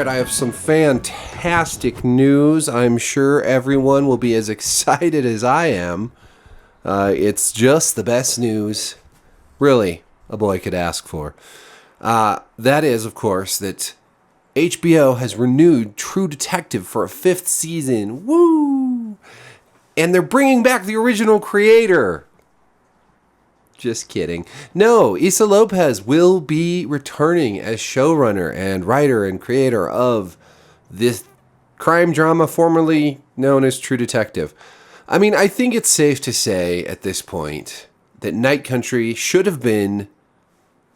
right, I have some fantastic news. I'm sure everyone will be as excited as I am. It's just the best news, really, a boy could ask for. That is, of course, that HBO has renewed True Detective for a 5th season. Woo! And they're bringing back the original creator. Just kidding. No, Issa Lopez will be returning as showrunner and writer and creator of this crime drama formerly known as True Detective. I mean, I think it's safe to say at this point that Night Country should have been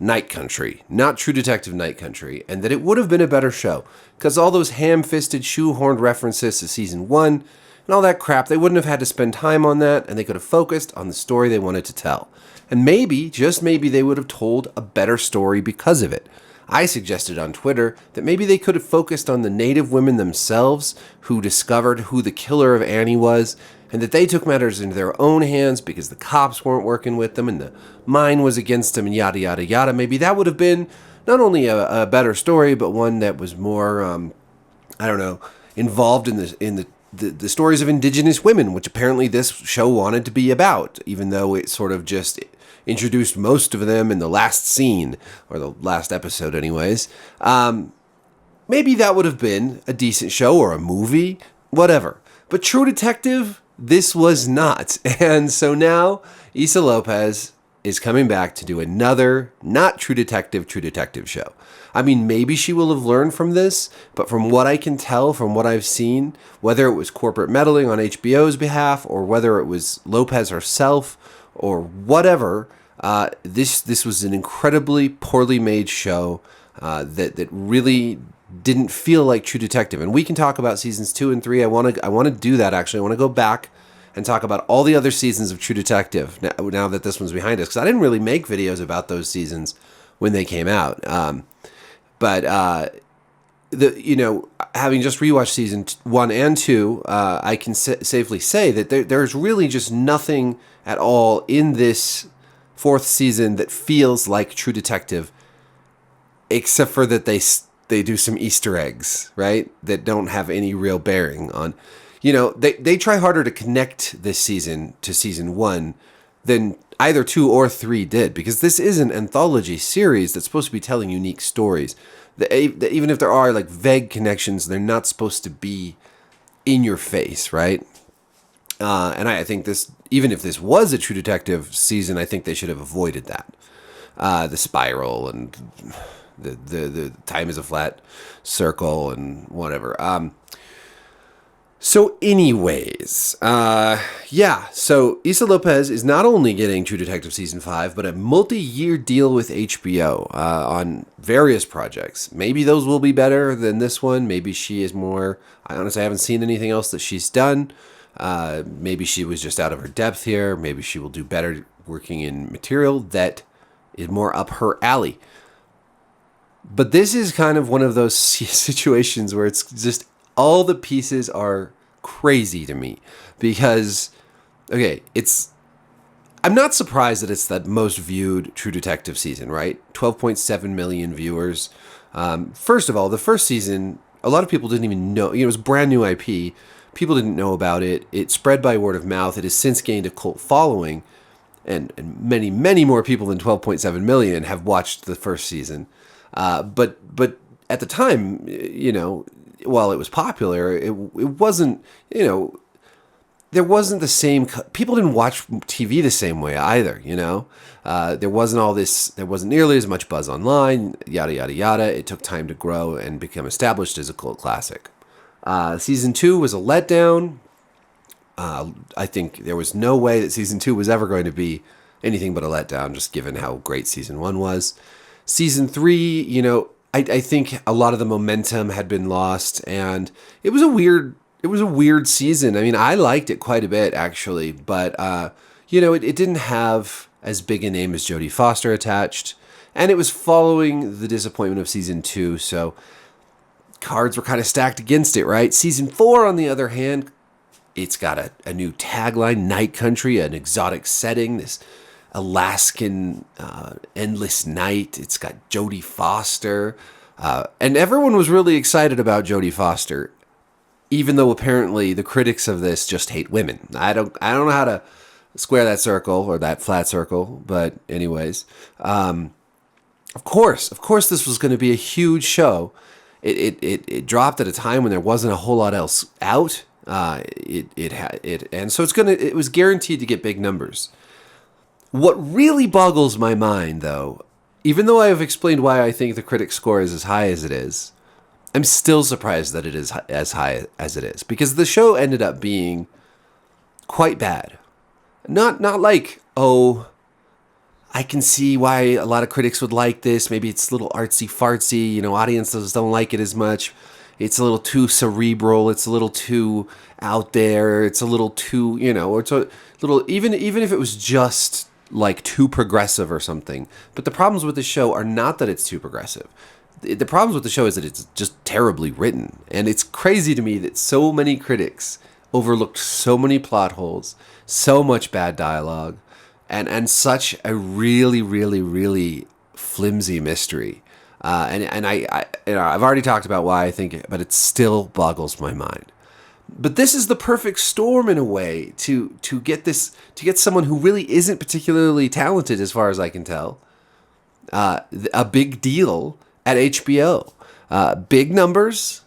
Night Country, not True Detective Night Country, and that it would have been a better show. Because all those ham-fisted, shoehorned references to Season 1 and all that crap, they wouldn't have had to spend time on that, and they could have focused on the story they wanted to tell. And maybe, just maybe, they would have told a better story because of it. I suggested on Twitter that maybe they could have focused on the native women themselves who discovered who the killer of Annie was, and that they took matters into their own hands because the cops weren't working with them and the mine was against them and yada, yada, yada. Maybe that would have been not only a better story, but one that was more, involved in the stories of indigenous women, which apparently this show wanted to be about, even though it sort of just introduced most of them in the last scene, or the last episode anyways. Maybe that would have been a decent show or a movie, whatever. But True Detective, this was not. And so now Issa Lopez is coming back to do another not True Detective show. I mean, maybe she will have learned from this, but from what I can tell, from what I've seen, whether it was corporate meddling on HBO's behalf or whether it was Lopez herself or whatever, this was an incredibly poorly made show that really didn't feel like True Detective. And we can talk about seasons 2 and 3. I want to do that, actually. I want to go back and talk about all the other seasons of True Detective now that this one's behind us, because I didn't really make videos about those seasons when they came out. But having just rewatched season 1 and 2, I can safely say that there's really just nothing at all in this 4th season that feels like True Detective, except for that they do some Easter eggs, right? That don't have any real bearing on, they try harder to connect this season to season 1 than either 2 or 3 did, because this is an anthology series that's supposed to be telling unique stories. Even if there are like vague connections, they're not supposed to be in your face, right? And I think this, even if this was a True Detective season, I think they should have avoided that. The spiral and the time is a flat circle and whatever. So anyways, so Issa Lopez is not only getting True Detective Season 5, but a multi-year deal with HBO on various projects. Maybe those will be better than this one. Maybe she is more... I honestly haven't seen anything else that she's done. Maybe she was just out of her depth here. Maybe she will do better working in material that is more up her alley. But this is kind of one of those situations where it's just... all the pieces are crazy to me because, okay, I'm not surprised that it's the most viewed True Detective season, right? 12.7 million viewers. First of all, the first season, a lot of people didn't even know. It was brand new IP. People didn't know about it. It spread by word of mouth. It has since gained a cult following, and many, many more people than 12.7 million have watched the first season. But at the time, while it was popular, it wasn't, there wasn't the same, people didn't watch TV the same way either, there wasn't nearly as much buzz online, yada, yada, yada. It took time to grow and become established as a cult classic. Season 2 was a letdown. I think there was no way that season 2 was ever going to be anything but a letdown, just given how great season 1 was. Season 3, I think a lot of the momentum had been lost, and it was a weird season. I mean, I liked it quite a bit, actually, but, it didn't have as big a name as Jodie Foster attached, and it was following the disappointment of season 2, so cards were kind of stacked against it, right? Season 4, on the other hand, it's got a new tagline, Night Country, an exotic setting, this Alaskan endless night. It's got Jodie Foster. And everyone was really excited about Jodie Foster, even though apparently the critics of this just hate women. I don't know how to square that circle or that flat circle, but anyways, of course, this was going to be a huge show. It dropped at a time when there wasn't a whole lot else out. And so it was guaranteed to get big numbers. What really boggles my mind, though, even though I have explained why I think the critic score is as high as it is, I'm still surprised that it is as high as it is, because the show ended up being quite bad. Not like, oh, I can see why a lot of critics would like this. Maybe it's a little artsy fartsy, audiences don't like it as much. It's a little too cerebral. It's a little too out there. It's a little too, or it's a little, even if it was just like too progressive or something. But the problems with the show are not that it's too progressive. The problems with the show is that it's just terribly written. And it's crazy to me that so many critics overlooked so many plot holes, so much bad dialogue, and such a really, really, really flimsy mystery. And I've already talked about why I think it, but it still boggles my mind. But this is the perfect storm in a way to get someone who really isn't particularly talented, as far as I can tell, a big deal at HBO. Big numbers,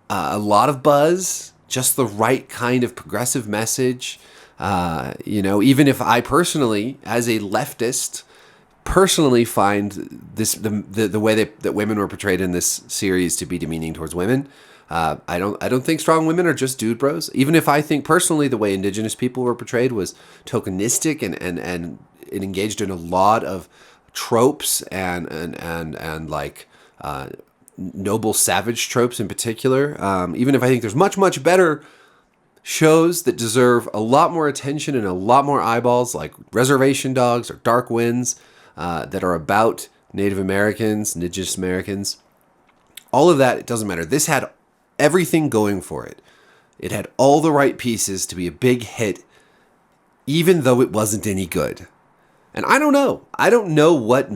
a lot of buzz, just the right kind of progressive message. Even if I personally, as a leftist, find this the way that women were portrayed in this series to be demeaning towards women. I don't think strong women are just dude bros. Even if I think personally the way Indigenous people were portrayed was tokenistic and it engaged in a lot of tropes and like noble savage tropes in particular. Even if I think there's much better shows that deserve a lot more attention and a lot more eyeballs, like Reservation Dogs or Dark Winds, that are about Native Americans, Indigenous Americans. All of that, it doesn't matter. This had everything going for it. It had all the right pieces to be a big hit, even though it wasn't any good. And I don't know. I don't know what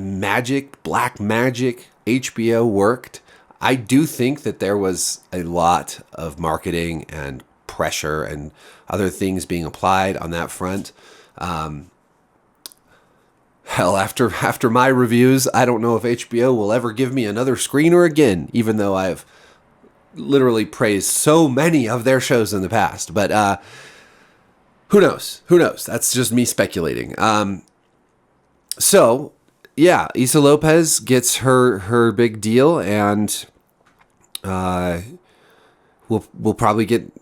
black magic HBO worked. I do think that there was a lot of marketing and pressure and other things being applied on that front. Hell, after my reviews, I don't know if HBO will ever give me another screener again, even though I've literally praised so many of their shows in the past. But who knows? That's just me speculating. So, yeah, Issa Lopez gets her big deal, and we'll probably get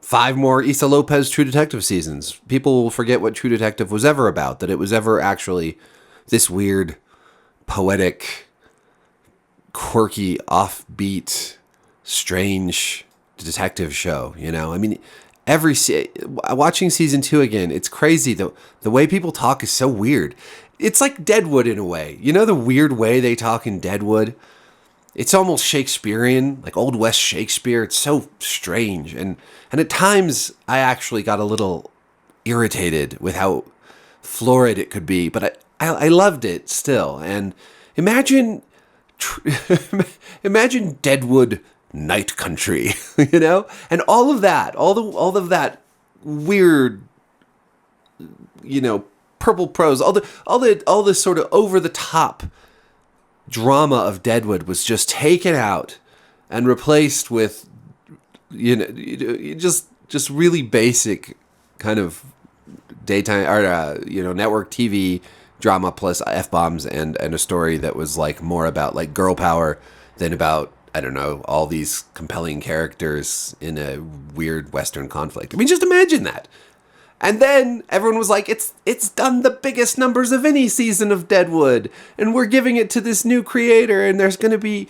5 more Issa Lopez True Detective seasons. People will forget what True Detective was ever about, that it was ever actually this weird, poetic, quirky, offbeat, strange detective show, I mean, watching season 2 again, it's crazy. The way people talk is so weird. It's like Deadwood in a way. The weird way they talk in Deadwood? It's almost Shakespearean, like Old West Shakespeare. It's so strange. And at times, I actually got a little irritated with how florid it could be. But I loved it still. And imagine Deadwood night country, And all of that, all of that weird, purple prose, all this sort of over the top drama of Deadwood was just taken out and replaced with just really basic kind of daytime or network TV drama plus F-bombs and a story that was like more about like girl power than about, I don't know, all these compelling characters in a weird Western conflict. I mean, just imagine that. And then everyone was like, it's done the biggest numbers of any season of Deadwood, and we're giving it to this new creator, and there's going to be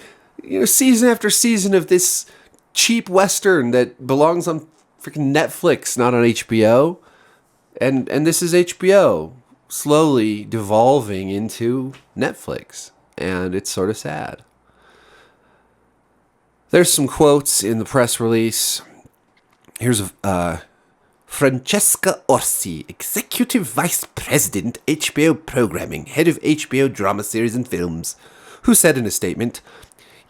season after season of this cheap Western that belongs on freaking Netflix, not on HBO. And this is HBO slowly devolving into Netflix, and it's sort of sad. There's some quotes in the press release. Here's Francesca Orsi, Executive Vice President, HBO Programming, Head of HBO Drama Series and Films, who said in a statement,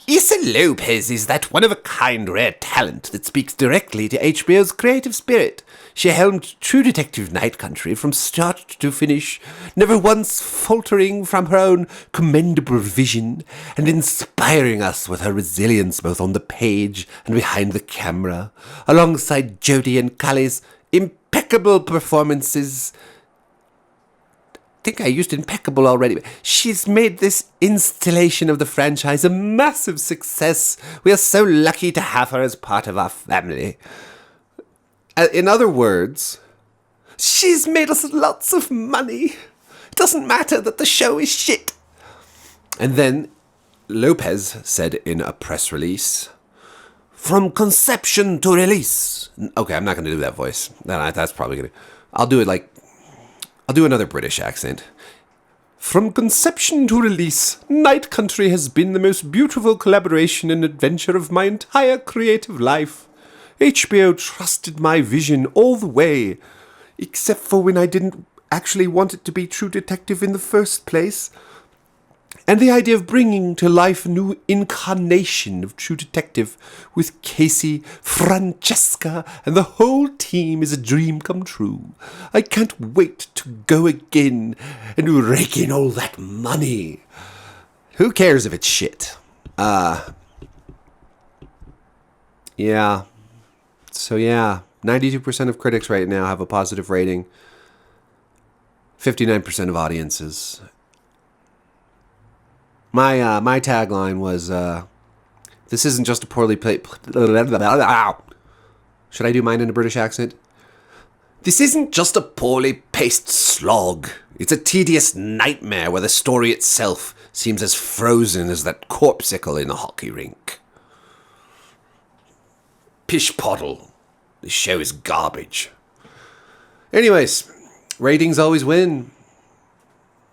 Issa Lopez is that one-of-a-kind rare talent that speaks directly to HBO's creative spirit. She helmed True Detective Night Country from start to finish, never once faltering from her own commendable vision, and inspiring us with her resilience both on the page and behind the camera, alongside Jodie and Kali's impeccable performances. I think I used impeccable already. She's made this installation of the franchise a massive success. We are so lucky to have her as part of our family. In other words, she's made us lots of money. It doesn't matter that the show is shit. And then Lopez said in a press release, from conception to release. Okay, I'm not going to do that voice. That's probably going to... I'll do another British accent. From conception to release, Night Country has been the most beautiful collaboration and adventure of my entire creative life. HBO trusted my vision all the way, except for when I didn't actually want it to be True Detective in the first place. And the idea of bringing to life a new incarnation of True Detective with Casey, Francesca, and the whole team is a dream come true. I can't wait to go again and rake in all that money. Who cares if it's shit? Yeah. So yeah, 92% of critics right now have a positive rating. 59% of audiences. My tagline was, this isn't just a poorly played... Should I do mine in a British accent? This isn't just a poorly paced slog. It's a tedious nightmare where the story itself seems as frozen as that corpsicle in a hockey rink. Pish pottle. This show is garbage. Anyways, ratings always win.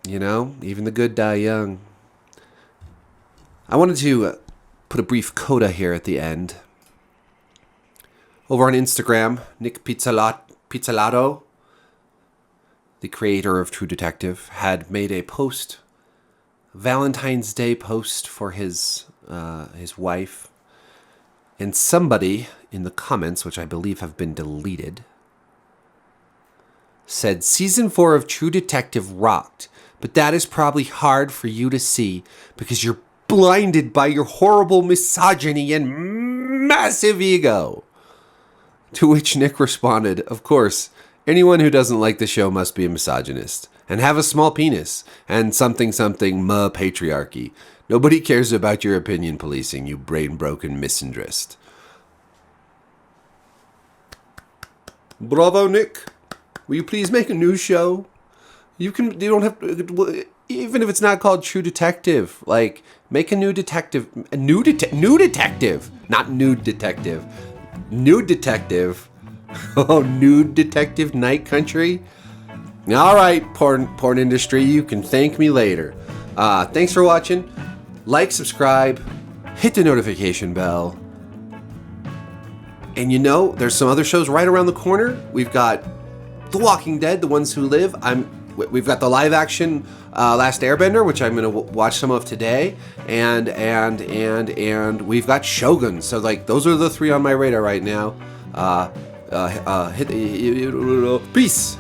You know, even the good die young. I wanted to put a brief coda here at the end. Over on Instagram, Nick Pizzolatto, the creator of True Detective, had made a post, Valentine's Day post for his wife. And somebody in the comments, which I believe have been deleted, said, Season 4 of True Detective rocked, but that is probably hard for you to see because you're blinded by your horrible misogyny and massive ego. To which Nick responded, of course, anyone who doesn't like the show must be a misogynist and have a small penis and something patriarchy. Nobody cares about your opinion policing, you brain-broken misandrist. Bravo, Nick. Will you please make a new show? You don't have to, even if it's not called True Detective, like, make a new detective, new detective, not nude detective, nude detective. Oh, nude detective Night Country. All right, porn industry, you can thank me later. Thanks for watching. Like, subscribe, hit the notification bell. And you know, there's some other shows right around the corner. We've got The Walking Dead, The Ones Who Live. We've got the live action Last Airbender, which I'm gonna watch some of today, and we've got Shogun. So like, those are the three on my radar right now. Peace.